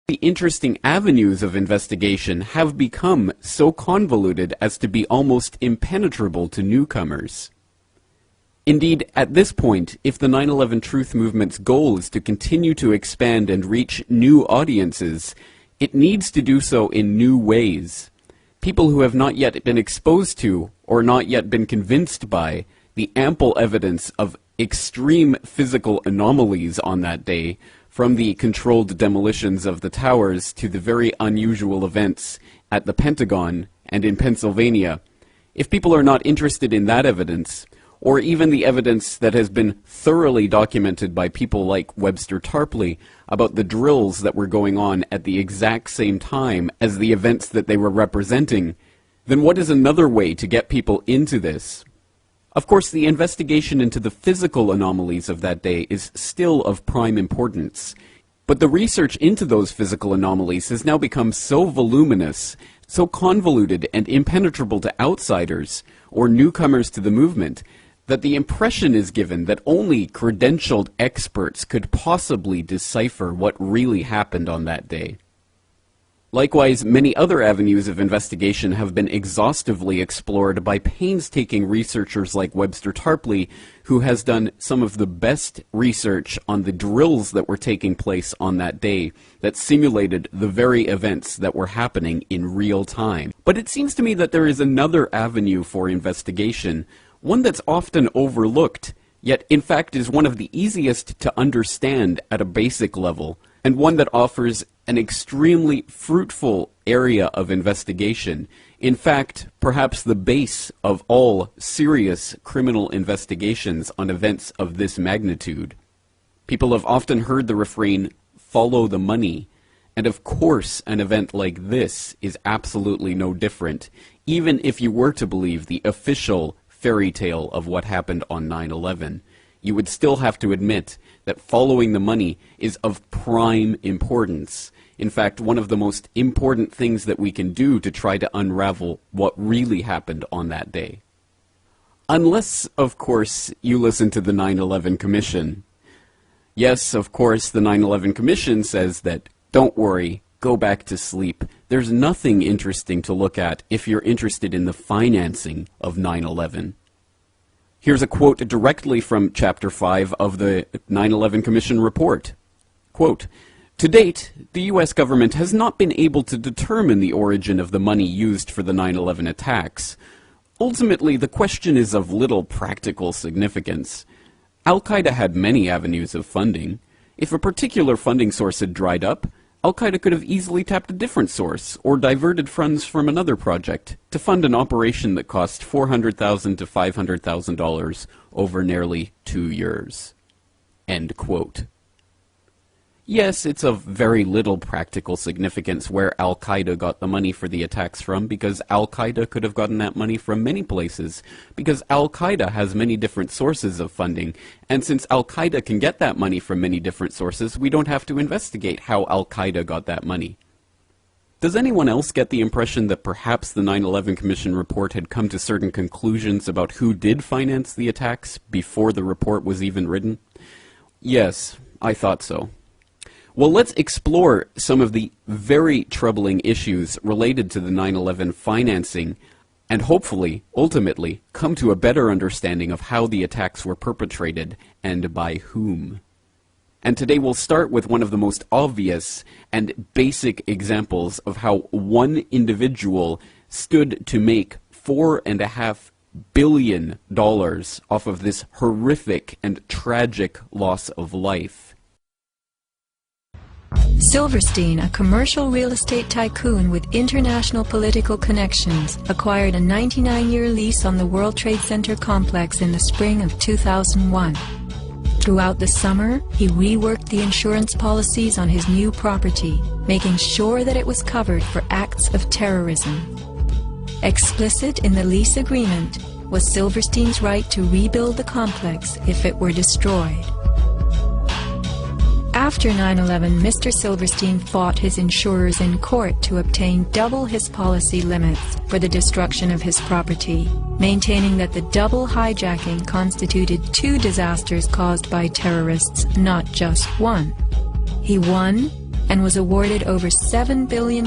The interesting avenues of investigation have become so convoluted as to be almost impenetrable to newcomers. Indeed, at this point, if the 9/11 Truth Movement's goal is to continue to expand and reach new audiences, it needs to do so in new ways. People who have not yet been exposed to, or not yet been convinced by, the ample evidence of extreme physical anomalies on that day, from the controlled demolitions of the towers to the very unusual events at the Pentagon and in Pennsylvania. If people are not interested in that evidence, or even the evidence that has been thoroughly documented by people like Webster Tarpley about the drills that were going on at the exact same time as the events that they were representing, then what is another way to get people into this? Of course, the investigation into the physical anomalies of that day is still of prime importance, but the research into those physical anomalies has now become so voluminous, so convoluted and impenetrable to outsiders or newcomers to the movement, that the impression is given that only credentialed experts could possibly decipher what really happened on that day. Likewise, many other avenues of investigation have been exhaustively explored by painstaking researchers like Webster Tarpley, who has done some of the best research on the drills that were taking place on that day that simulated the very events that were happening in real time. But it seems to me that there is another avenue for investigation, one that's often overlooked, yet in fact is one of the easiest to understand at a basic level, and one that offers an extremely fruitful area of investigation. In fact, perhaps the base of all serious criminal investigations on events of this magnitude. People have often heard the refrain, "follow the money," and of course an event like this is absolutely no different, even if you were to believe the official fairy tale of what happened on 9/11. You would still have to admit that following the money is of prime importance. In fact, one of the most important things that we can do to try to unravel what really happened on that day. Unless, of course, you listen to the 9/11 Commission. Yes, of course, the 9/11 Commission says that, don't worry, go back to sleep. There's nothing interesting to look at if you're interested in the financing of 9/11. Here's a quote directly from Chapter 5 of the 9/11 Commission report. Quote, "To date, the U.S. government has not been able to determine the origin of the money used for the 9/11 attacks. Ultimately, the question is of little practical significance. Al-Qaeda had many avenues of funding. If a particular funding source had dried up, Al-Qaeda could have easily tapped a different source or diverted funds from another project to fund an operation that cost $400,000 to $500,000 over nearly 2 years." End quote. Yes, it's of very little practical significance where Al-Qaeda got the money for the attacks from, because Al-Qaeda could have gotten that money from many places, because Al-Qaeda has many different sources of funding, and since Al-Qaeda can get that money from many different sources, we don't have to investigate how Al-Qaeda got that money. Does anyone else get the impression that perhaps the 9/11 Commission report had come to certain conclusions about who did finance the attacks before the report was even written? Yes, I thought so. Well, let's explore some of the very troubling issues related to the 9/11 financing and hopefully, ultimately, come to a better understanding of how the attacks were perpetrated and by whom. And today we'll start with one of the most obvious and basic examples of how one individual stood to make $4.5 billion off of this horrific and tragic loss of life. Silverstein, a commercial real estate tycoon with international political connections, acquired a 99-year lease on the World Trade Center complex in the spring of 2001. Throughout the summer, he reworked the insurance policies on his new property, making sure that it was covered for acts of terrorism. Explicit in the lease agreement was Silverstein's right to rebuild the complex if it were destroyed. After 9/11, Mr. Silverstein fought his insurers in court to obtain double his policy limits for the destruction of his property, maintaining that the double hijacking constituted 2 disasters caused by terrorists, not just one. He won, and was awarded over $7 billion,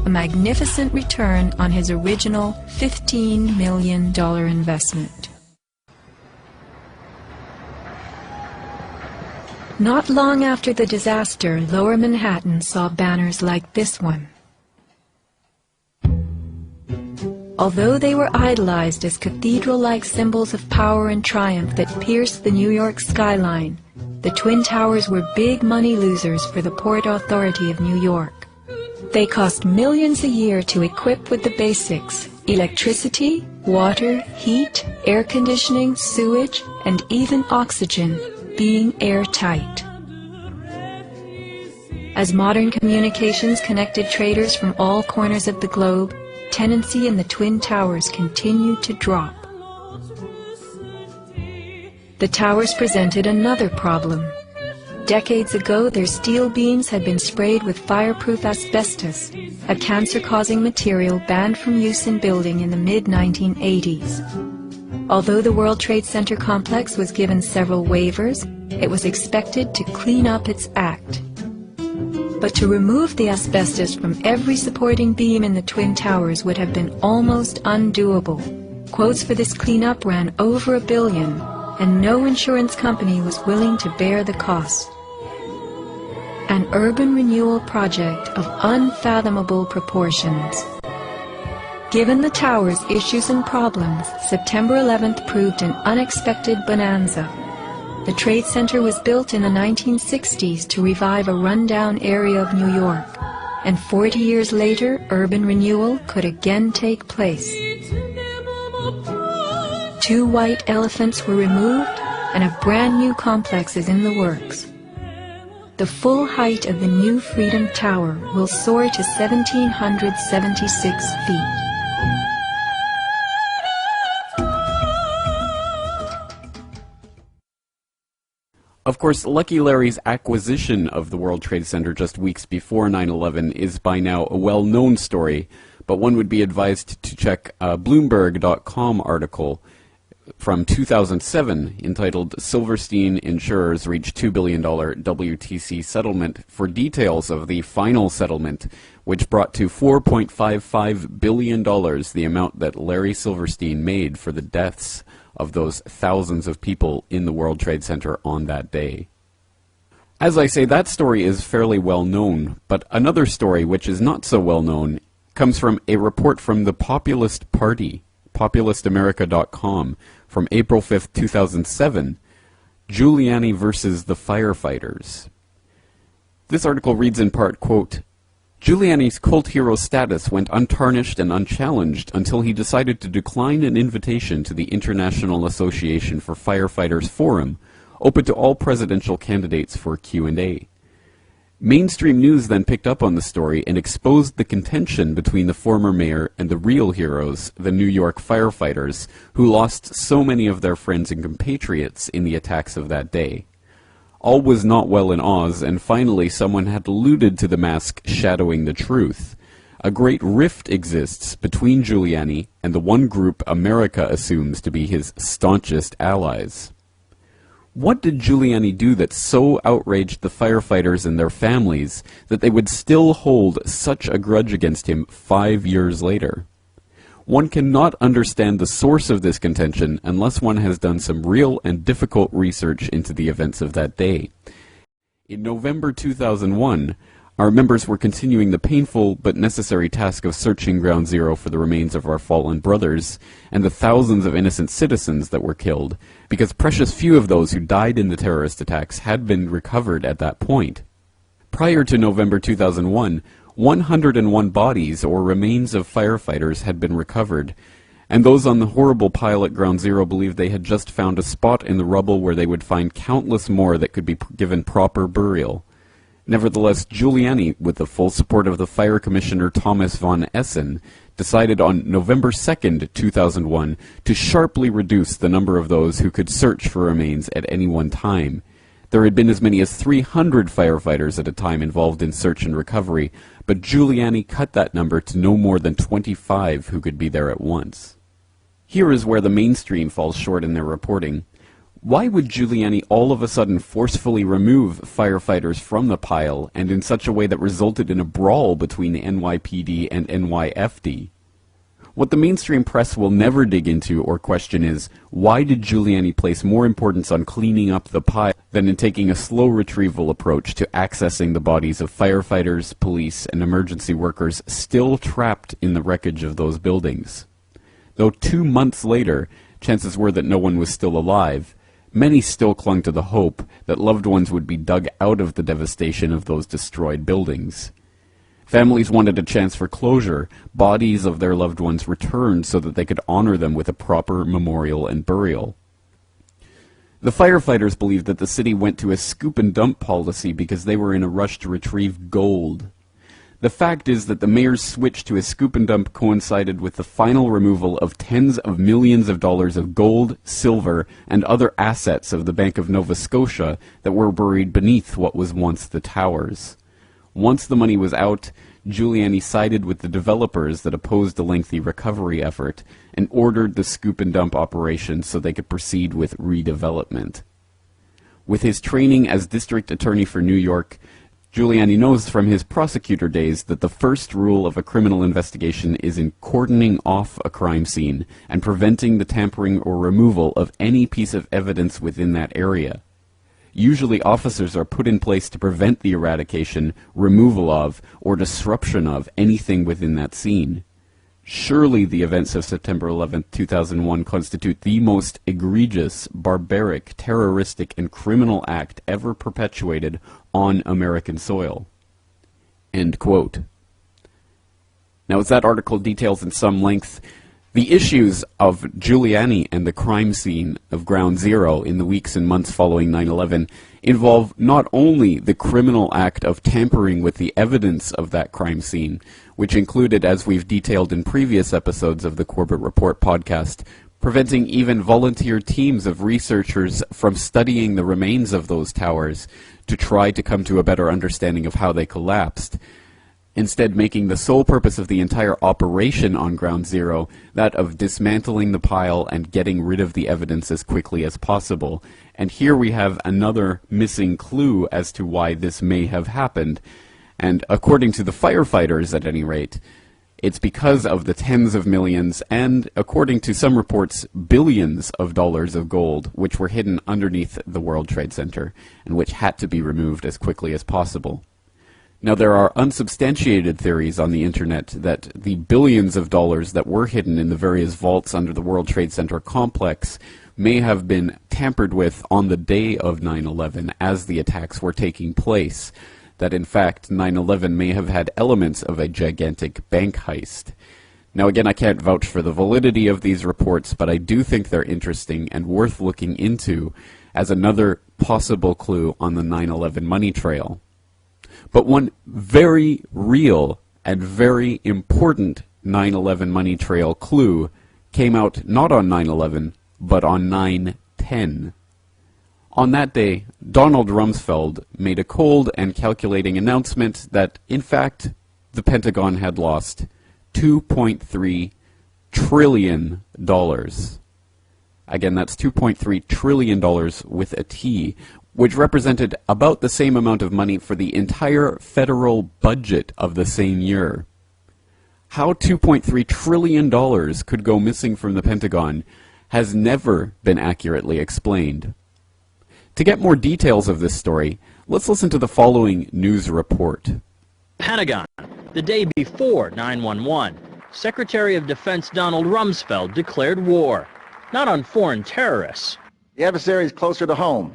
a magnificent return on his original $15 million investment. Not long after the disaster, Lower Manhattan saw banners like this one. Although they were idolized as cathedral-like symbols of power and triumph that pierced the New York skyline, the Twin Towers were big money losers for the Port Authority of New York. They cost millions a year to equip with the basics: electricity, water, heat, air conditioning, sewage, and even oxygen, being airtight. As modern communications connected traders from all corners of the globe, tenancy in the Twin Towers continued to drop. The towers presented another problem. Decades ago, their steel beams had been sprayed with fireproof asbestos, a cancer-causing material banned from use in building in the mid-1980s. Although the World Trade Center complex was given several waivers, it was expected to clean up its act. But to remove the asbestos from every supporting beam in the Twin Towers would have been almost undoable. Quotes for this cleanup ran over $1 billion, and no insurance company was willing to bear the cost. An urban renewal project of unfathomable proportions. Given the tower's issues and problems, September 11th proved an unexpected bonanza. The Trade Center was built in the 1960s to revive a rundown area of New York, and 40 years later, urban renewal could again take place. 2 white elephants were removed, and a brand new complex is in the works. The full height of the new Freedom Tower will soar to 1,776 feet. Of course, Lucky Larry's acquisition of the World Trade Center just weeks before 9/11 is by now a well-known story, but one would be advised to check a Bloomberg.com article from 2007 entitled "Silverstein Insurers Reach $2 Billion WTC Settlement" for details of the final settlement, which brought to $4.55 billion the amount that Larry Silverstein made for the deaths of those thousands of people in the World Trade Center on that day. As I say, that story is fairly well known, but another story which is not so well known comes from a report from the Populist Party, PopulistAmerica.com, from April 5th, 2007, Giuliani versus the Firefighters. This article reads in part, quote, Giuliani's cult hero status went untarnished and unchallenged until he decided to decline an invitation to the International Association for Firefighters Forum, open to all presidential candidates for Q&A. Mainstream news then picked up on the story and exposed the contention between the former mayor and the real heroes, the New York firefighters, who lost so many of their friends and compatriots in the attacks of that day. All was not well in Oz, and finally someone had alluded to the mask shadowing the truth. A great rift exists between Giuliani and the one group America assumes to be his staunchest allies. What did Giuliani do that so outraged the firefighters and their families that they would still hold such a grudge against him 5 years later? One cannot understand the source of this contention unless one has done some real and difficult research into the events of that day. In November 2001, our members were continuing the painful but necessary task of searching Ground Zero for the remains of our fallen brothers and the thousands of innocent citizens that were killed, because precious few of those who died in the terrorist attacks had been recovered at that point. Prior to November 2001, 101 bodies or remains of firefighters had been recovered, and those on the horrible pile at Ground Zero believed they had just found a spot in the rubble where they would find countless more that could be given proper burial. Nevertheless, Giuliani, with the full support of the Fire Commissioner Thomas von Essen, decided on November 2nd, 2001, to sharply reduce the number of those who could search for remains at any one time. There had been as many as 300 firefighters at a time involved in search and recovery, but Giuliani cut that number to no more than 25 who could be there at once. Here is where the mainstream falls short in their reporting. Why would Giuliani all of a sudden forcefully remove firefighters from the pile, and in such a way that resulted in a brawl between the NYPD and NYFD? What the mainstream press will never dig into or question is, why did Giuliani place more importance on cleaning up the pile than in taking a slow retrieval approach to accessing the bodies of firefighters, police, and emergency workers still trapped in the wreckage of those buildings? Though 2 months later, chances were that no one was still alive, many still clung to the hope that loved ones would be dug out of the devastation of those destroyed buildings. Families wanted a chance for closure, bodies of their loved ones returned so that they could honor them with a proper memorial and burial. The firefighters believed that the city went to a scoop and dump policy because they were in a rush to retrieve gold. The fact is that the mayor's switch to a scoop and dump coincided with the final removal of tens of millions of dollars of gold, silver, and other assets of the Bank of Nova Scotia that were buried beneath what was once the towers. Once the money was out, Giuliani sided with the developers that opposed the lengthy recovery effort and ordered the scoop and dump operation so they could proceed with redevelopment. With his training as district attorney for New York, Giuliani knows from his prosecutor days that the first rule of a criminal investigation is in cordoning off a crime scene and preventing the tampering or removal of any piece of evidence within that area. Usually officers are put in place to prevent the eradication, removal of, or disruption of anything within that scene. Surely the events of September 11, 2001 constitute the most egregious, barbaric, terroristic, and criminal act ever perpetuated on American soil. End quote. Now, as that article details in some length, the issues of Giuliani and the crime scene of Ground Zero in the weeks and months following 9/11 involve not only the criminal act of tampering with the evidence of that crime scene, which included, as we've detailed in previous episodes of the Corbett Report podcast, preventing even volunteer teams of researchers from studying the remains of those towers to try to come to a better understanding of how they collapsed, instead making the sole purpose of the entire operation on Ground Zero that of dismantling the pile and getting rid of the evidence as quickly as possible. And here we have another missing clue as to why this may have happened. And according to the firefighters, at any rate, it's because of the tens of millions and, according to some reports, billions of dollars of gold which were hidden underneath the World Trade Center and which had to be removed as quickly as possible. Now, there are unsubstantiated theories on the internet that the billions of dollars that were hidden in the various vaults under the World Trade Center complex may have been tampered with on the day of 9/11 as the attacks were taking place. That in fact 9/11 may have had elements of a gigantic bank heist. Now again, I can't vouch for the validity of these reports, but I do think they're interesting and worth looking into as another possible clue on the 9/11 money trail. But one very real and very important 9/11 money trail clue came out not on 9/11, but on 9/10. On that day, Donald Rumsfeld made a cold and calculating announcement that, in fact, the Pentagon had lost $2.3 trillion. Again, that's $2.3 trillion with a T, which represented about the same amount of money for the entire federal budget of the same year. How $2.3 trillion could go missing from the Pentagon has never been accurately explained. To get more details of this story, let's listen to the following news report. Pentagon, the day before 9/11, Secretary of Defense Donald Rumsfeld declared war, not on foreign terrorists. The adversary is closer to home.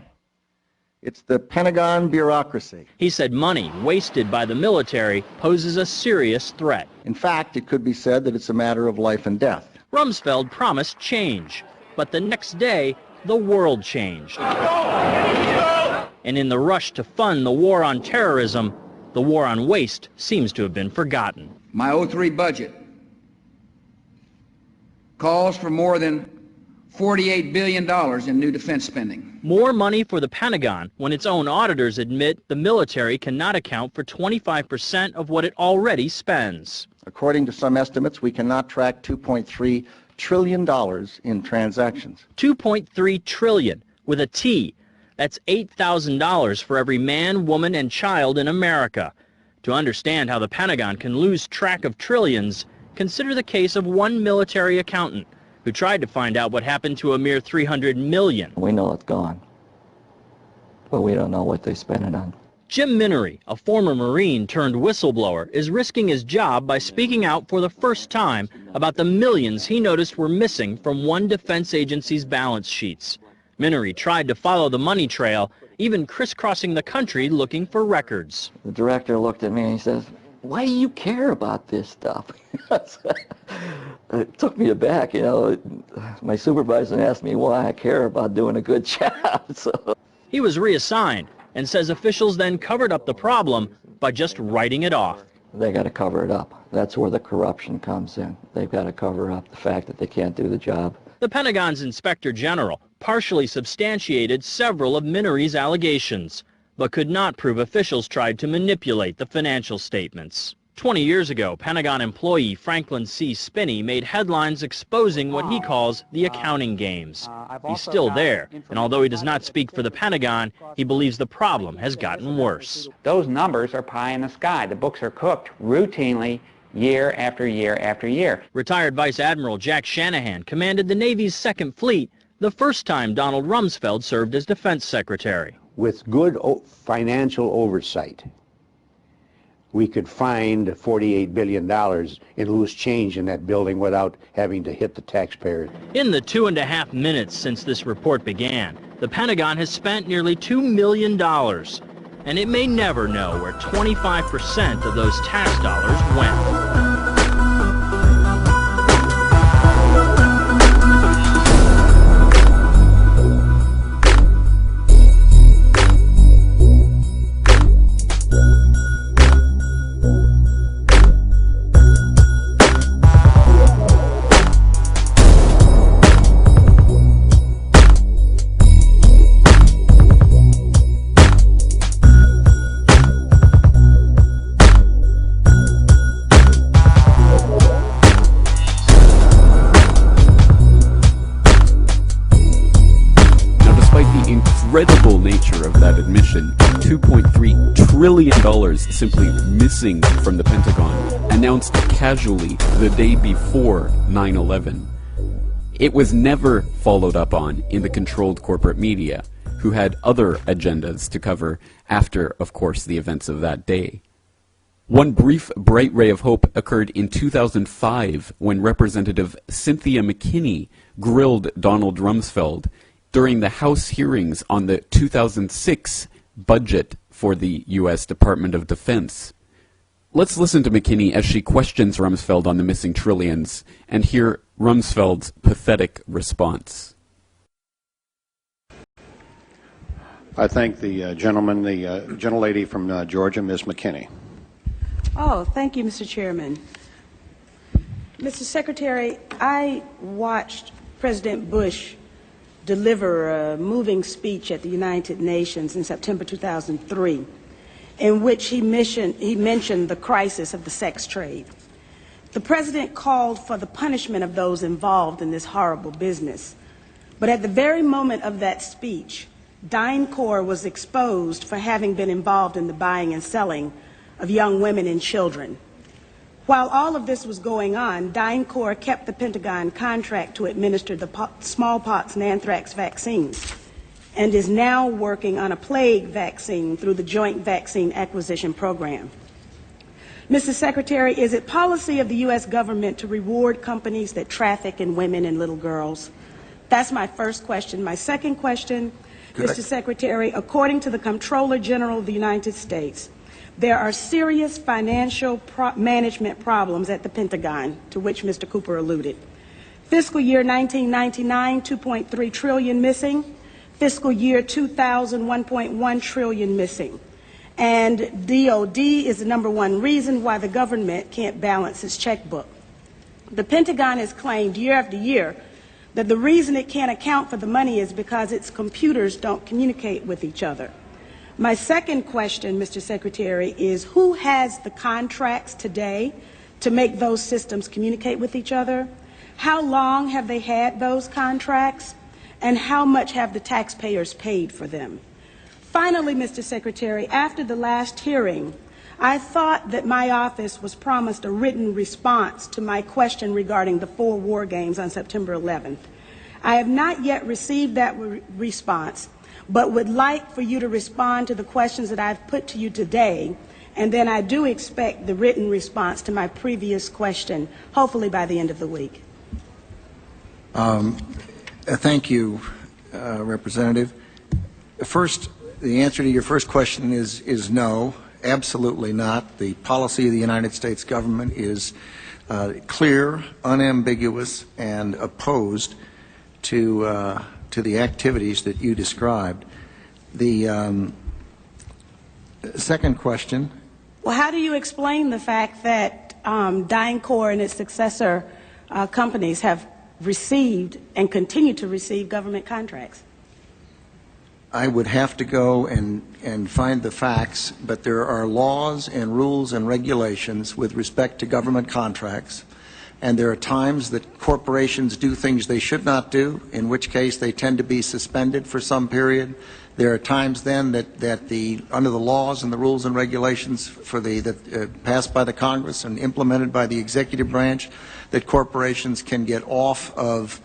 It's the Pentagon bureaucracy. He said money wasted by the military poses a serious threat. In fact, it could be said that it's a matter of life and death. Rumsfeld promised change, but the next day, the world changed. And in the rush to fund the war on terrorism, the war on waste seems to have been forgotten. My 03 budget calls for more than $48 billion in new defense spending. More money for the Pentagon when its own auditors admit the military cannot account for 25% of what it already spends. According to some estimates, we cannot track $2.3 trillion in transactions. $2.3 trillion, with a T. That's $8,000 for every man, woman, and child in America. To understand how the Pentagon can lose track of trillions, consider the case of one military accountant who tried to find out what happened to a mere $300 million. We know it's gone, but we don't know what they spent it on. Jim Minery, a former Marine turned whistleblower, is risking his job by speaking out for the first time about the millions he noticed were missing from one defense agency's balance sheets. Minery tried to follow the money trail, even crisscrossing the country looking for records. The director looked at me and he says, "Why do you care about this stuff?" It took me aback, you know. My supervisor asked me why I care about doing a good job. So he was reassigned and says officials then covered up the problem by just writing it off. they got to cover it up. That's where the corruption comes in. They've got to cover up the fact that they can't do the job. The Pentagon's Inspector General partially substantiated several of Minery's allegations, but could not prove officials tried to manipulate the financial statements. 20 years ago, Pentagon employee Franklin C. Spinney made headlines exposing what he calls the accounting games. He's still there, and although he does not speak for the Pentagon, he believes the problem has gotten worse. Those numbers are pie in the sky. The books are cooked routinely year after year after year. Retired Vice Admiral Jack Shanahan commanded the Navy's Second Fleet the first time Donald Rumsfeld served as Defense Secretary. With good financial oversight, we could find $48 billion in loose change in that building without having to hit the taxpayers. In the 2.5 minutes since this report began, the Pentagon has spent nearly $2 million, and it may never know where 25% of those tax dollars went. Incredible nature of that admission, $2.3 trillion simply missing from the Pentagon, announced casually the day before 9/11. It was never followed up on in the controlled corporate media, who had other agendas to cover after, of course, the events of that day. One brief bright ray of hope occurred in 2005 when Representative Cynthia McKinney grilled Donald Rumsfeld during the House hearings on the 2006 budget for the U.S. Department of Defense. Let's listen to McKinney as she questions Rumsfeld on the missing trillions and hear Rumsfeld's pathetic response. I thank the gentleman, the gentlelady from Georgia, Ms. McKinney. Oh, thank you, Mr. Chairman. Mr. Secretary, I watched President Bush deliver a moving speech at the United Nations in September 2003, in which he mentioned the crisis of the sex trade. The President called for the punishment of those involved in this horrible business. But at the very moment of that speech, DynCorp was exposed for having been involved in the buying and selling of young women and children. While all of this was going on, DynCorp kept the Pentagon contract to administer the smallpox and anthrax vaccines and is now working on a plague vaccine through the Joint Vaccine Acquisition Program. Mr. Secretary, is it policy of the U.S. government to reward companies that traffic in women and little girls? That's my first question. My second question, Mr. Secretary, according to the Comptroller General of the United States, there are serious financial management problems at the Pentagon, to which Mr. Cooper alluded. Fiscal year 1999, $2.3 trillion missing. Fiscal year 2000, $1.1 trillion missing. And DOD is the #1 reason why the government can't balance its checkbook. The Pentagon has claimed year after year that the reason it can't account for the money is because its computers don't communicate with each other. My second question, Mr. Secretary, is who has the contracts today to make those systems communicate with each other? How long have they had those contracts? and how much have the taxpayers paid for them? Finally, Mr. Secretary, after the last hearing, I thought that my office was promised a written response to my question regarding the 4 war games on September 11th. I have not yet received that response, but would like for you to respond to the questions that I've put to you today, and then I do expect the written response to my previous question, hopefully by the end of the week. Thank you, Representative. First, the answer to your first question is no. Absolutely not. The policy of the United States government is clear, unambiguous, and opposed to the activities that you described. The second question. Well, how do you explain the fact that DynCorp and its successor companies have received and continue to receive government contracts? I would have to go and find the facts, but there are laws and rules and regulations with respect to government contracts, and there are times that corporations do things they should not do, in which case they tend to be suspended for some period. There are times then that under the laws and the rules and regulations passed by the Congress and implemented by the executive branch, that corporations can get off of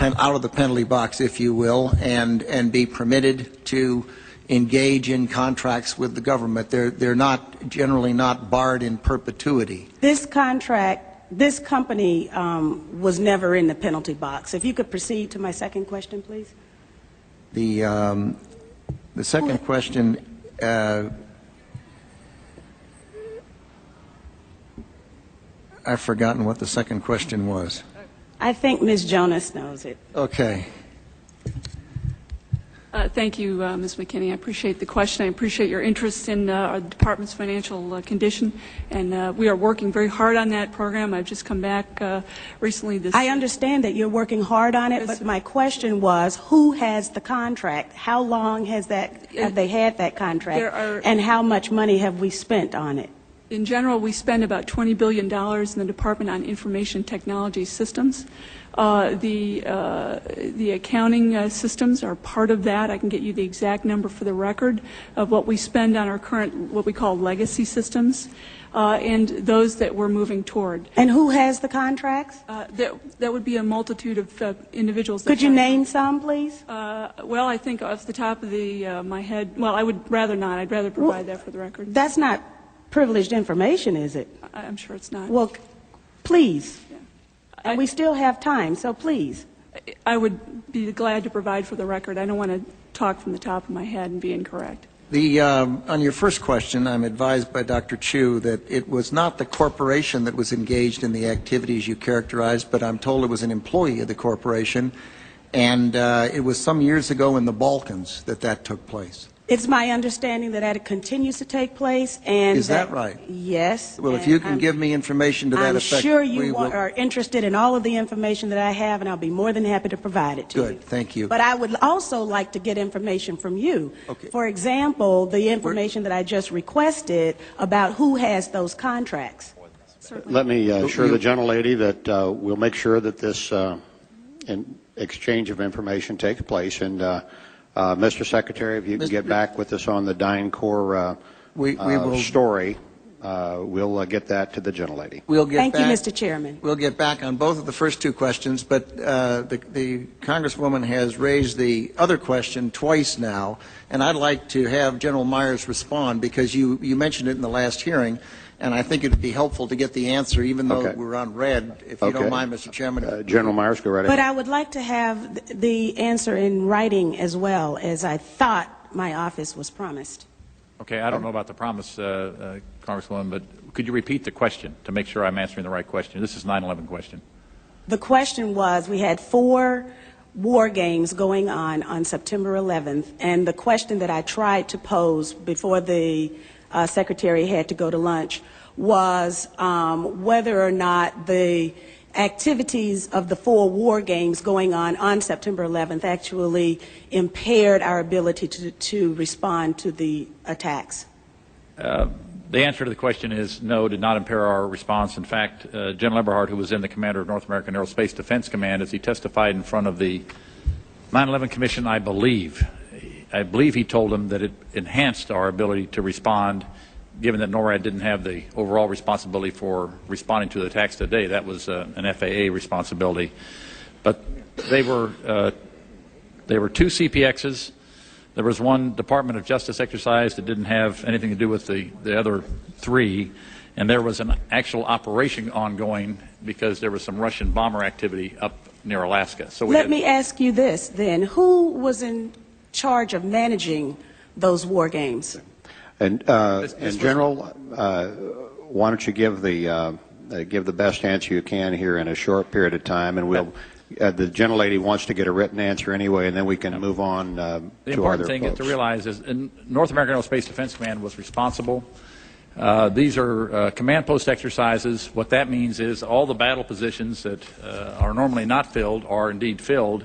out of the penalty box, if you will, and be permitted to engage in contracts with the government. They're not generally not barred in perpetuity. This company was never in the penalty box. If you could proceed to my second question, please. The second question. I've forgotten what the second question was. I think Ms. Jonas knows it. Okay. Thank you, Ms. McKinney. I appreciate the question. I appreciate your interest in our department's financial condition, and we are working very hard on that program. I've just come back recently. I understand that you're working hard on it, but my question was, who has the contract? How long have they had that contract, and how much money have we spent on it? In general, we spend about $20 billion in the Department on Information Technology Systems. The accounting systems are part of that. I can get you the exact number for the record of what we spend on our current, what we call legacy systems, and those that we're moving toward. And who has the contracts? That would be a multitude of individuals. Could you name some, please? Well, I think off the top of my head, well, I would rather not. I'd rather provide that for the record. That's not privileged information, is it? I'm sure it's not. Well, please. Yeah. And we still have time, so please. I would be glad to provide for the record. I don't want to talk from the top of my head and be incorrect. On your first question, I'm advised by Dr. Chu that it was not the corporation that was engaged in the activities you characterized, but I'm told it was an employee of the corporation, and it was some years ago in the Balkans that took place. It's my understanding that it continues to take place, and is that right? Yes. Well, if you can give me information to that effect, I'm sure you are interested in all of the information that I have, and I'll be more than happy to provide it to you. Good, thank you. But I would also like to get information from you. Okay. For example, the information that I just requested about who has those contracts. Certainly. Let me assure the gentlelady that we'll make sure that this exchange of information takes place, and Mr. Secretary, if you can get back with us on the DynCorp story, we'll get that to the gentlelady. Thank you, Mr. Chairman. We'll get back on both of the first two questions, but the Congresswoman has raised the other question twice now, and I'd like to have General Myers respond because you mentioned it in the last hearing, and I think it would be helpful to get the answer, even though we're on red, if you don't mind, Mr. Chairman. General Myers, go right ahead. But I would like to have the answer in writing as well, as I thought my office was promised. Okay, I don't know about the promise, Congresswoman, but could you repeat the question to make sure I'm answering the right question? This is 9/11 question. The question was, we had 4 war games going on September 11th, and the question that I tried to pose before the Secretary had to go to lunch was whether or not the activities of the 4 war games going on September 11th actually impaired our ability to respond to the attacks. The answer to the question is no, did not impair our response. In fact, General Eberhart, who was then the commander of North American Aerospace Defense Command, as he testified in front of the 9/11 Commission, I believe he told them that it enhanced our ability to respond, given that NORAD didn't have the overall responsibility for responding to the attacks today. That was an FAA responsibility. But they were two CPXs. There was one Department of Justice exercise that didn't have anything to do with the other three, and there was an actual operation ongoing because there was some Russian bomber activity up near Alaska. So let me ask you this then. Who was in charge of managing those war games? And General, why don't you give the best answer you can here in a short period of time, and we'll. The gentlelady wants to get a written answer anyway, and then we can move on to other folks. The important thing to realize is North American Aerospace Defense Command was responsible. These are command post exercises. What that means is all the battle positions that are normally not filled are indeed filled.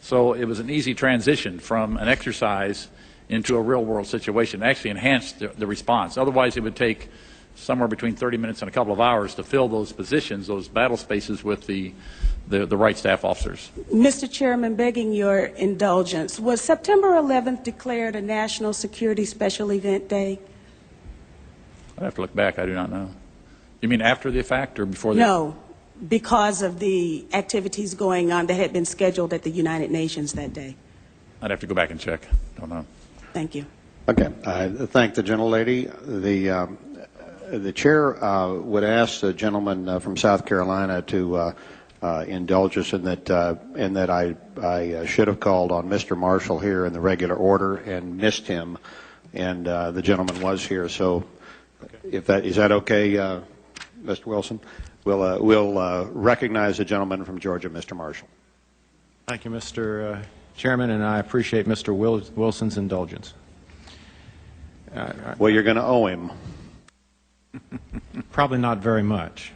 So it was an easy transition from an exercise into a real-world situation. It actually enhanced the response. Otherwise, it would take somewhere between 30 minutes and a couple of hours to fill those positions, those battle spaces, with the right staff officers. Mr. Chairman, begging your indulgence, was September 11th declared a National Security Special Event Day? I'd have to look back. I do not know. You mean after the fact or before the No, because of the activities going on that had been scheduled at the United Nations that day. I'd have to go back and check. Don't know. Thank you. Okay. I thank the gentlelady. The chair would ask the gentleman from South Carolina to indulge us in that I should have called on Mr. Marshall here in the regular order and missed him, and the gentleman was here. So, is that okay, Mr. Wilson? We'll recognize the gentleman from Georgia, Mr. Marshall. Thank you, Mr. Chairman, and I appreciate Mr. Wilson's indulgence. Well, you're going to owe him. Probably not very much.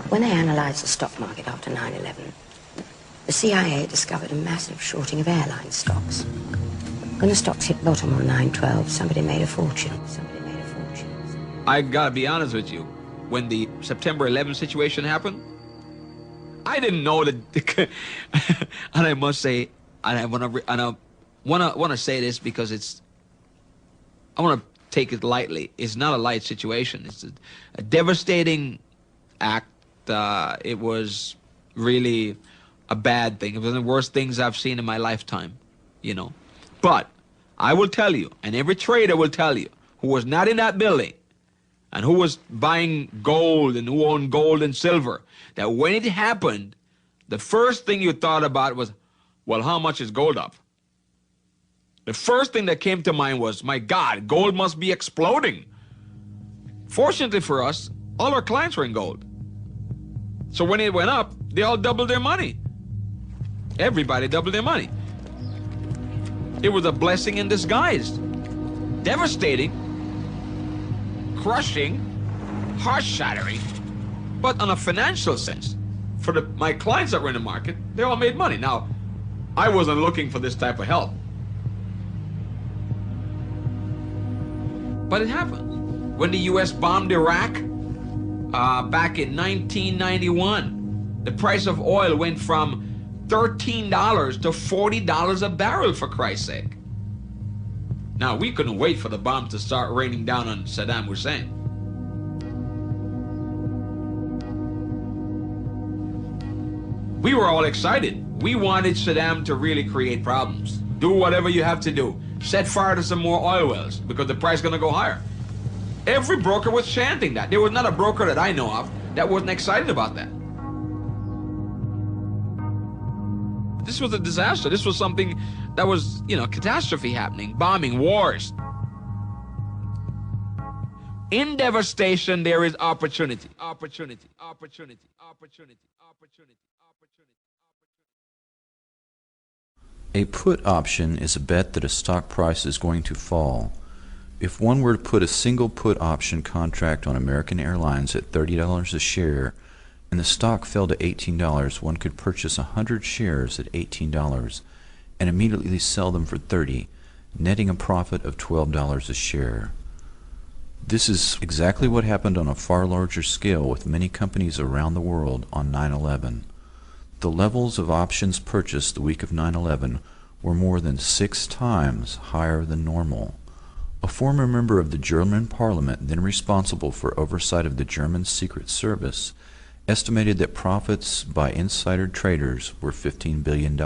When they analyzed the stock market after 9/11, the CIA discovered a massive shorting of airline stocks. When the stocks hit bottom on 9/12, somebody made a fortune. I gotta be honest with you. When the September 11 situation happened, I didn't know that. And I must say, and I want to say this because I want to take it lightly. It's not a light situation. It's a devastating act. It was really a bad thing. It was one of the worst things I've seen in my lifetime, you know. But I will tell you, and every trader will tell you, who was not in that building and who was buying gold and who owned gold and silver, that when it happened, the first thing you thought about was, well, how much is gold up? The first thing that came to mind was, my God, gold must be exploding. Fortunately for us, all our clients were in gold. So when it went up, they all doubled their money. Everybody doubled their money. It was a blessing in disguise. Devastating, crushing, heart-shattering, but on a financial sense, for my clients that were in the market, they all made money. Now, I wasn't looking for this type of help. But it happened. When the U.S. bombed Iraq back in 1991, the price of oil went from $13 to $40 a barrel, for Christ's sake. Now, we couldn't wait for the bombs to start raining down on Saddam Hussein. We were all excited. We wanted Saddam to really create problems. Do whatever you have to do. Set fire to some more oil wells because the price is going to go higher. Every broker was chanting that. There was not a broker that I know of that wasn't excited about that. This was a disaster. This was something that was, you know, catastrophe happening, bombing, wars. In devastation, there is opportunity. Opportunity, opportunity, opportunity, opportunity, opportunity. A put option is a bet that a stock price is going to fall. If one were to put a single put option contract on American Airlines at $30 a share and the stock fell to $18, one could purchase 100 shares at $18 and immediately sell them for $30, netting a profit of $12 a share. This is exactly what happened on a far larger scale with many companies around the world on 9/11. The levels of options purchased the week of 9/11 were more than 6 times higher than normal. A former member of the German parliament, then responsible for oversight of the German Secret Service, estimated that profits by insider traders were $15 billion.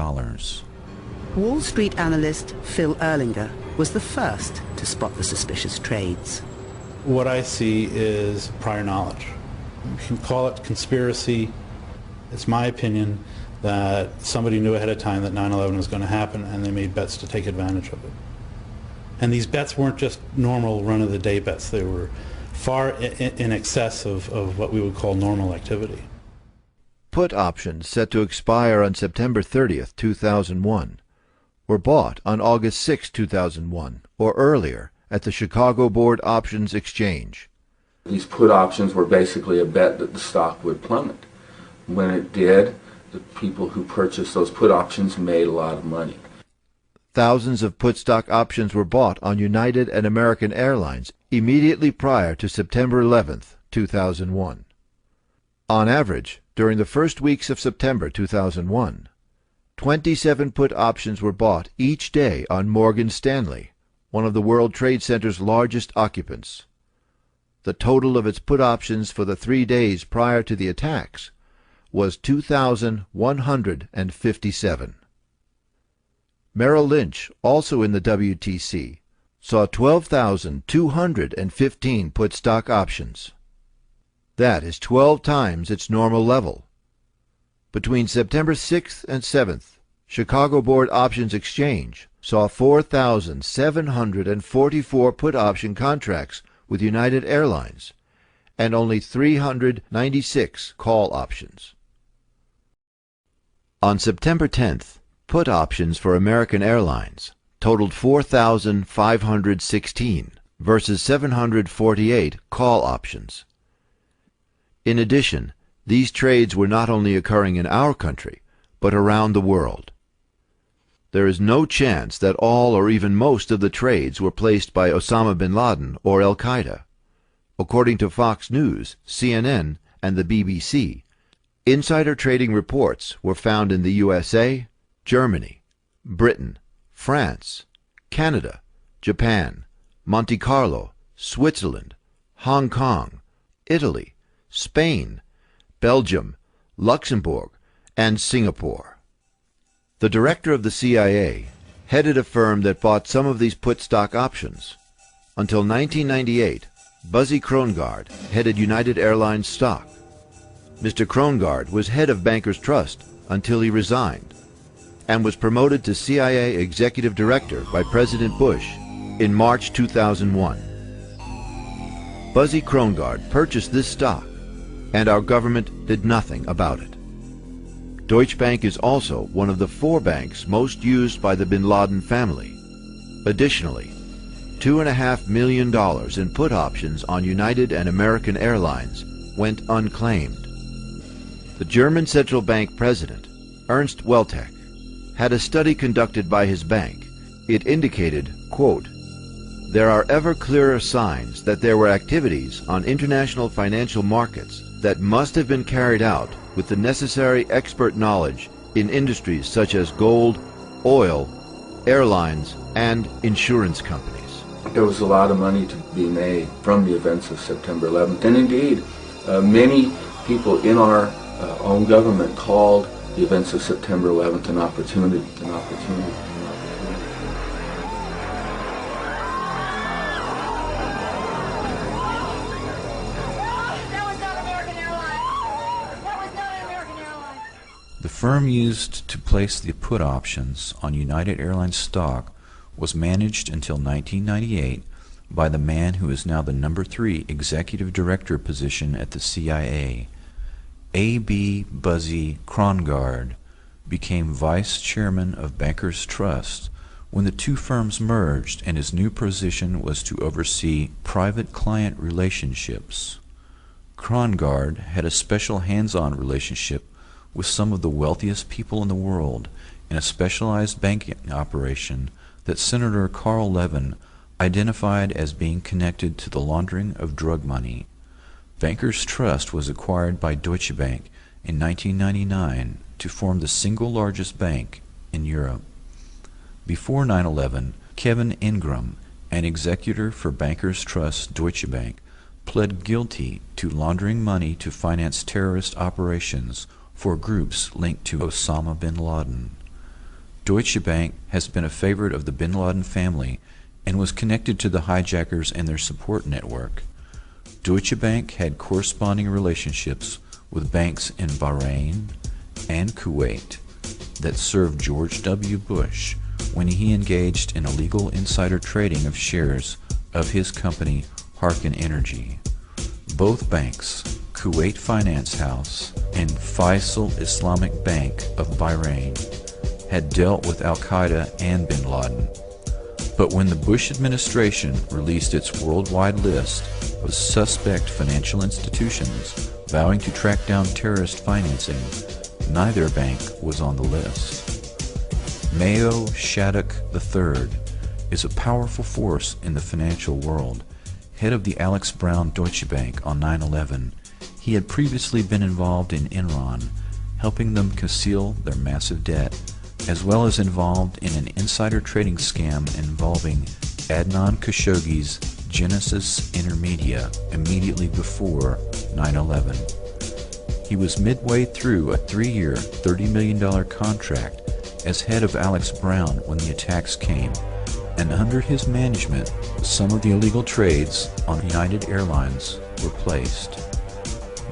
Wall Street analyst Phil Erlinger was the first to spot the suspicious trades. What I see is prior knowledge. You can call it conspiracy. It's my opinion that somebody knew ahead of time that 9/11 was going to happen, and they made bets to take advantage of it. And these bets weren't just normal run-of-the-day bets. They were far in excess of what we would call normal activity. Put options set to expire on September 30th, 2001, were bought on August 6, 2001, or earlier, at the Chicago Board Options Exchange. These put options were basically a bet that the stock would plummet. When it did, the people who purchased those put options made a lot of money. Thousands of put stock options were bought on United and American Airlines immediately prior to September 11th, 2001. On average, during the first weeks of September 2001, 27 put options were bought each day on Morgan Stanley, one of the World Trade Center's largest occupants. The total of its put options for the 3 days prior to the attacks was 2,157. Merrill Lynch, also in the WTC, saw 12,215 put stock options. That is 12 times its normal level. Between September 6th and 7th, Chicago Board Options Exchange saw 4,744 put option contracts with United Airlines and only 396 call options. On September 10th, put options for American Airlines totaled 4,516 versus 748 call options. In addition, these trades were not only occurring in our country, but around the world. There is no chance that all or even most of the trades were placed by Osama bin Laden or Al-Qaeda. According to Fox News, CNN, and the BBC, insider trading reports were found in the USA, Germany, Britain, France, Canada, Japan, Monte Carlo, Switzerland, Hong Kong, Italy, Spain, Belgium, Luxembourg, and Singapore. The director of the CIA headed a firm that bought some of these put stock options. Until 1998, Buzzy Krongard headed United Airlines stock. Mr. Krongard was head of Bankers Trust until he resigned and was promoted to CIA Executive Director by President Bush in March 2001. Buzzy Krongard purchased this stock, and our government did nothing about it. Deutsche Bank is also one of the 4 banks most used by the bin Laden family. Additionally, $2.5 million in put options on United and American Airlines went unclaimed. The German central bank president, Ernst Weltec, had a study conducted by his bank. It indicated, quote, "There are ever clearer signs that there were activities on international financial markets that must have been carried out with the necessary expert knowledge in industries such as gold, oil, airlines, and insurance companies." There was a lot of money to be made from the events of September 11th. And indeed, many people in our own government called the events of September 11th an opportunity. The firm used to place the put options on United Airlines stock was managed until 1998 by the man who is now the number 3 executive director position at the CIA. A.B. Buzzy Krongard became vice chairman of Bankers Trust when the 2 firms merged, and his new position was to oversee private client relationships. Krongard had a special hands-on relationship with some of the wealthiest people in the world in a specialized banking operation that Senator Carl Levin identified as being connected to the laundering of drug money. Bankers Trust was acquired by Deutsche Bank in 1999 to form the single largest bank in Europe. Before 9/11, Kevin Ingram, an executor for Bankers Trust Deutsche Bank, pled guilty to laundering money to finance terrorist operations for groups linked to Osama bin Laden. Deutsche Bank has been a favorite of the bin Laden family and was connected to the hijackers and their support network. Deutsche Bank had corresponding relationships with banks in Bahrain and Kuwait that served George W. Bush when he engaged in illegal insider trading of shares of his company Harkin Energy. Both banks, Kuwait Finance House and Faisal Islamic Bank of Bahrain, had dealt with Al-Qaeda and bin Laden. But when the Bush administration released its worldwide list of suspect financial institutions vowing to track down terrorist financing, neither bank was on the list. Mayo Shattuck III is a powerful force in the financial world. Head of the Alex Brown Deutsche Bank on 9/11, he had previously been involved in Enron, helping them conceal their massive debt, as well as involved in an insider trading scam involving Adnan Khashoggi's Genesis Intermedia immediately before 9/11. He was midway through a 3-year, $30 million contract as head of Alex Brown when the attacks came, and under his management, some of the illegal trades on United Airlines were placed.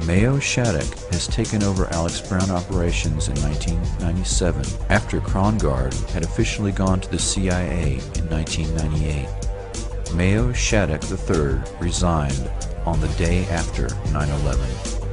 Mayo Shattuck has taken over Alex Brown operations in 1997 after Krongard had officially gone to the CIA in 1998. Mayo Shattuck III resigned on the day after 9/11.